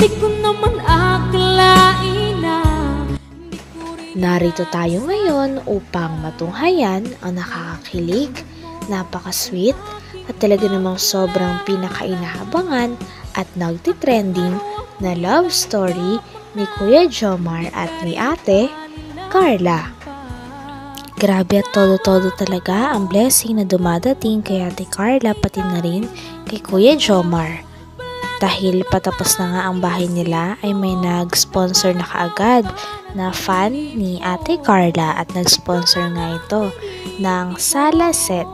ko naman akalain na. Narito tayo ngayon upang matunghayan ang nakakakilig, napaka-sweet at talaga namang sobrang pinakainahabangan at nagtitrending na love story ni Kuya Jomar at ni Ate Carla. Grabe at todo-todo talaga ang blessing na dumadating kay Ate Carla pati na rin kay Kuya Jomar. Dahil patapos na nga ang bahay nila ay may nag-sponsor na kaagad na fan ni Ate Carla at nag-sponsor nga ito ng sala set.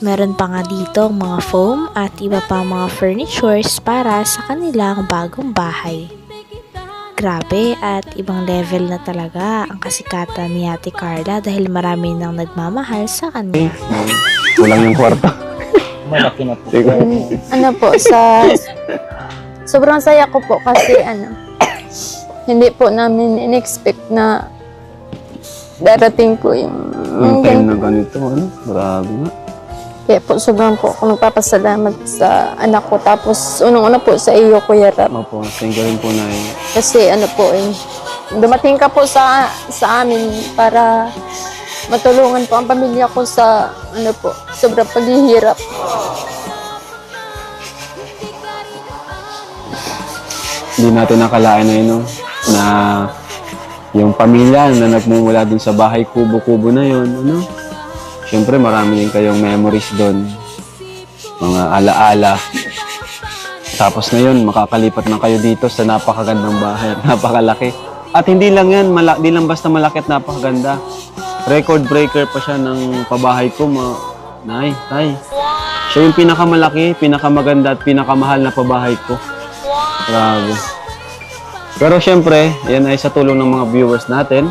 Meron pa nga dito mga foam at iba pang mga furnitures para sa kanilang bagong bahay. Grabe at ibang level na talaga ang kasikatan ni Ate Carla dahil marami nang nagmamahal sa kanya. Kulang yung kwarto. Malaki na po. Ano po, sobrang saya ko po kasi hindi po namin in-expect na darating po yung Yung time na ganito, grabe nga. Kaya po sobrang po ako nagpapasalamat sa anak ko. Tapos unang-una po sa iyo, Kuya Rap. Opo, thank you rin po na Kasi dumating ka po sa amin para matulungan po ang pamilya ko sa sobrang paghihirap. Hindi natin nakalain na yun, na yung pamilya na nagmumula dun sa bahay kubo-kubo na yun, Siyempre, marami din kayong memories doon. Mga alaala. Tapos ngayon, makakalipat na kayo dito sa napakagandang bahay at napakalaki. At hindi lang yan, di lang basta malaki at napakaganda. Record breaker pa siya ng pabahay ko, Nay, Tay. Siya yung pinakamalaki, pinakamaganda at pinakamahal na pabahay ko. Grabe. Pero siyempre, yan ay sa tulong ng mga viewers natin.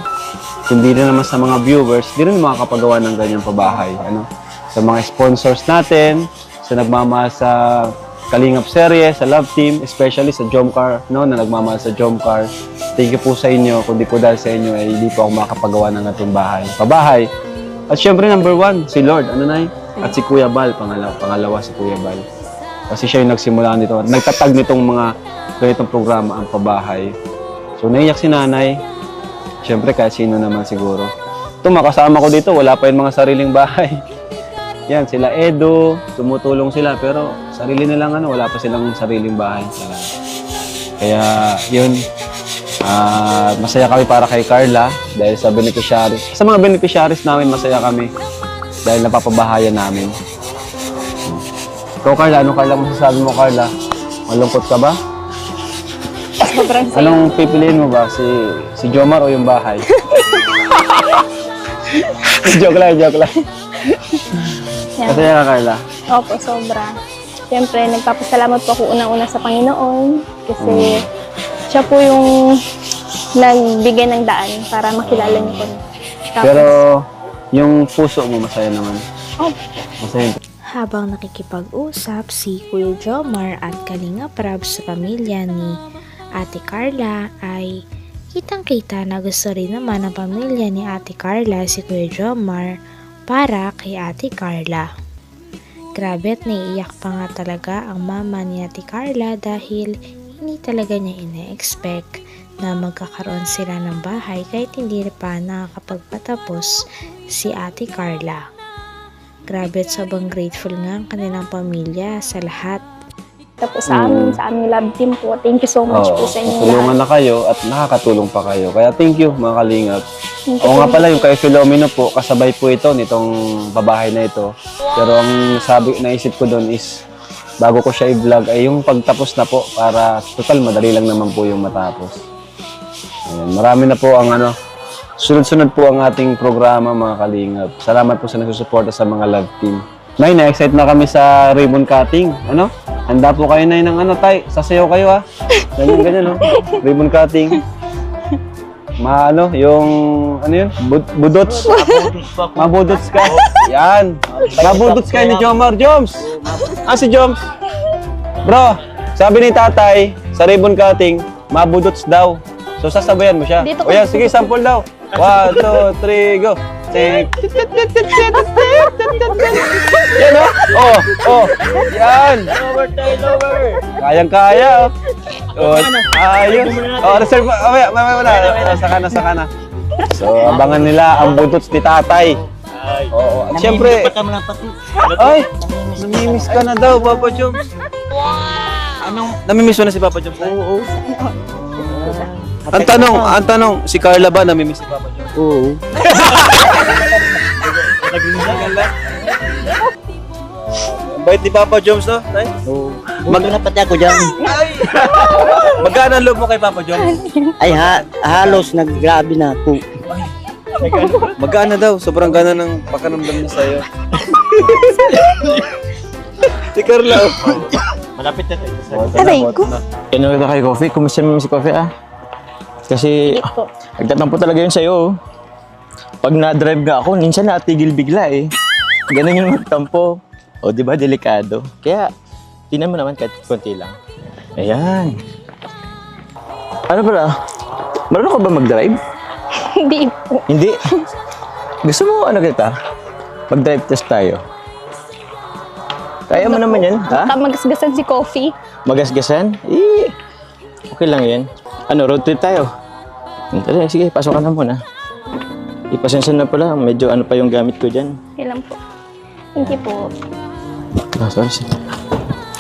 Hindi rin naman sa mga viewers, di rin makakapagawa ng ganyang pabahay. Sa mga sponsors natin, sa nagmamahal sa Kalingap Serye, sa Love Team, especially sa Jomcar, na nagmamahal sa Jomcar. Thank you po sa inyo. Kung di po dahil sa inyo, ay hindi po ako makakapagawa ng atong pabahay. At syempre, number one, si Lord, Nay? At si Kuya Bal, pangalawa si Kuya Bal. Kasi siya yung nagsimula nito at nagtatag nitong mga ganitong programa ang pabahay. So, naiyak si Nanay. Siyempre, kahit sino naman siguro. Ito, makasama ko dito, wala pa yung mga sariling bahay. Yan, sila Edo, tumutulong sila, pero sarili nilang wala pa silang sariling bahay. Kaya, yun, masaya kami para kay Carla, dahil sa beneficiaries. Sa mga beneficiaries namin, masaya kami, dahil napapabahayan namin. Ikaw, Carla, masasabi mo, Carla? Malungkot ka ba? Sobrang saya. Anong pipiliin mo ba? Si Jomar o yung bahay? Joke lang. Masaya ka, Carla? Opo, sobra. Siyempre, nagpapasalamat po ako unang-una sa Panginoon kasi siya po yung nagbigay ng daan para makilala niyo po. Tapos, Pero yung puso mo masaya naman. Masaya. Habang nakikipag-usap si Kuya Jomar at Kalingap Rab sa pamilya ni Ate Carla ay kitang-kita na gusto rin naman ng pamilya ni Ate Carla si Kuya Jomar para kay Ate Carla. Grabe at naiiyak pa nga talaga ang mama ni Ate Carla dahil hindi talaga niya ina-expect na magkakaroon sila ng bahay kahit hindi pa nakakapagpatapos si Ate Carla. Grabe at sobrang grateful nga ang kanilang pamilya sa lahat. tapos sa aming love team po. Thank you so much po sa inyo. Tulungan na kayo at nakakatulong pa kayo. Kaya thank you mga kalingap. Thank you Oo nga po. pala, yung kay Filomeno po, kasabay po ito nitong babahay na ito. Pero ang naisip ko doon is, bago ko siya i-vlog, ay yung pagtapos na po para total madali lang naman po yung matapos. Ayan, marami na po ang sunod-sunod po ang ating programa mga kalingap. Salamat po sa nagsusuporta sa mga love team. Nay, na-excite na kami sa ribbon cutting. Handa po kayo, Nay, ng tay. Sasayaw kayo, ha? Ganyan, no? Ribbon cutting. Yung, yun? Budots. Mabudots ka. Yan. Mabudots ka ni Jomar. Joms! Si Joms. Bro, sabi ni tatay, sa ribbon cutting, mabudots daw. So, sasabayan mo siya. Dito O yan, sige, sample daw. 1, 2, 3, go. Yan o. Oh, oh. Yan. Kayang-kaya oh. Ayos. Oh, reserve. Mamaya. Saka na. So, abangan nila ang buntot ni tatay. Oo. At syempre, ay, namimiss ka na daw, Papa Joms. Wow! Namimiss mo na si Papa Joms? Oo. Ang tanong, si Carla ba namimiss si Papa Joms? Oo. Ang bait ni Papa Joms, no? Oo. Na pati ako dyan. Magkano ang loob mo kay Papa Joms? Ay halos naggrabe na po. Magkano daw? Sobrang gana ng pakanamdam niya sa'yo. Si Carla. Malapit na tayo. Aray ko. Kailan ka kay Coffee? Kumusta naman si Coffee Kasi Sige po. nagtatampo talaga yun sa'yo. Pag na-drive ka ako, minsan natigil bigla Ganun yung magtampo. O di ba delikado? Kaya, tingnan mo naman kahit konti lang. Ayan. Ano pala? Marunong ka ba mag-drive? Hindi po. Hindi. Gusto mo kita? Mag-drive test tayo. Kaya mo naman yan, ha? Magasgasan si Coffee. Magasgasan? Okay lang yan. Road trip tayo? Sige, pasok ka na muna. Ipasensya na pala, medyo pa yung gamit ko dyan. Ilan po. Hindi po. Sorry.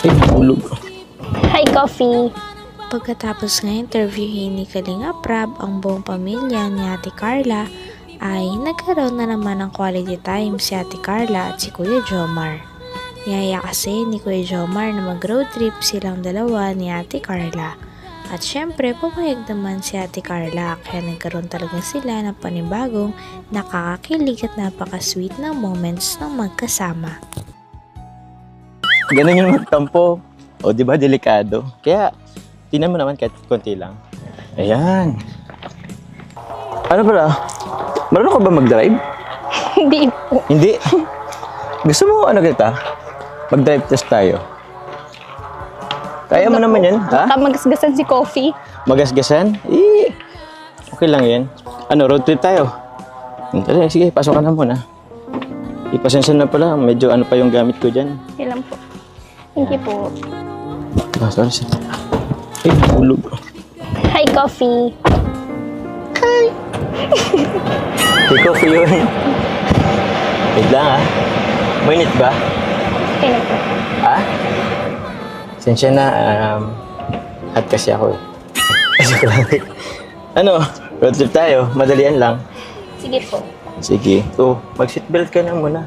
Ay, hulog. Hi, Coffee. Pagkatapos nga interviewin ni Kalinga Prab ang buong pamilya ni Ate Carla, ay nagkaroon na naman ng quality time si Ate Carla at si Kuya Jomar. Niyaya kasi ni Kuya Jomar na mag-road trip silang dalawa ni Ate Carla. At syempre, pumayag naman si Ate Carla, kaya nagkaroon talaga sila ng panibagong nakakakilig at napaka-sweet na moments ng magkasama. Ganun yung magtampo. O, di ba, delikado. Kaya, tingnan mo naman kahit konti lang. Ayan. Ano pala? Marunong ka ba mag-drive? Hindi po. Hindi. Gusto mo kita? Mag-drive test tayo. Kaya mo naman yan, ha? Magasgasan si Coffee. Magasgasan? Okay lang yan. Road trip tayo? Sige, pasok ka na muna. Ipasensya na pala, medyo pa yung gamit ko dyan. Ilan po. Hindi po. Sorry. Ay, hulog. Hi, Coffee. Hey, Coffee yun. Wait lang, ha? Mainit ba? Okay na po. Ha? Sensya na, hot kasi ako road trip tayo, madalian lang. Sige po. Sige. Mag-seatbelt ka na muna.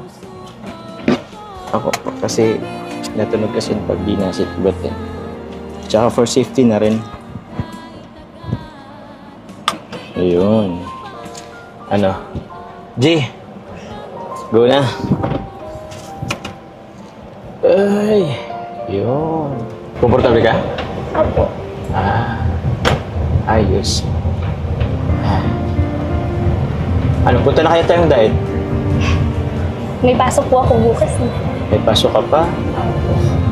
Ako po, kasi natunog kasi pag di na seatbelt Tsaka for safety na rin. Ayun. G, go na. Ay, yun. Komportable ka? Opo. Ayos. Punta na kaya tayong diet? May pasok po ako bukas. May pasok ka pa?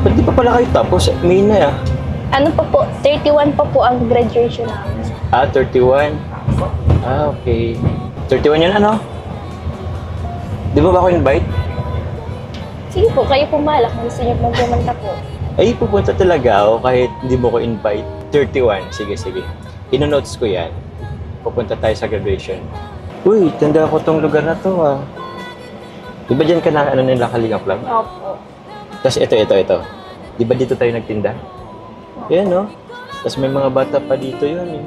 Ba't di pa pala kayo tapos? May na Ano pa po? 31 pa po ang graduation namin. 31? Okay. 31 yun Di ba ako invite? Sige po, kayo pumalak. Gusto niyo pong pumunta po. Ay, pupunta talaga ako kahit hindi mo ko invite. 31. Sige. Ino-notes ko yan. Pupunta tayo sa graduation. Uy, tanda ko tong lugar na to Di ba dyan ka na nila Kalinga Club? Opo. Tapos ito. Di ba dito tayo nagtinda? Yan Tapos may mga bata pa dito yun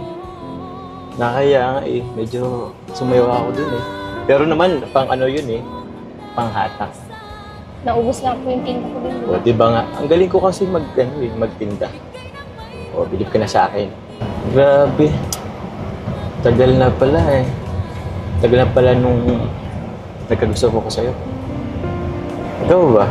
Nakaya nga medyo sumayaw ako dun Pero naman, pang yun pang hatak. Naubos na po yung tinta ko din. O, di ba nga? Ang galing ko kasi magtinda. O, bilib ka na sa akin. Grabe. Tagal na pala Tagal na pala nung nagkagusto ko sa'yo. Ikaw ba?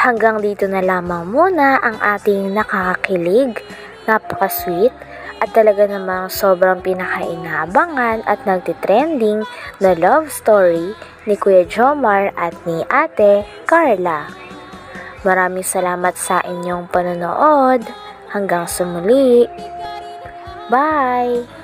Hanggang dito na lamang muna ang ating nakakakilig, napaka-sweet, at talaga namang sobrang pinakainaabangan at nagtitrending na love story ni Kuya Jomar at ni Ate Carla. Maraming salamat sa inyong panonood. Hanggang sa muli. Bye!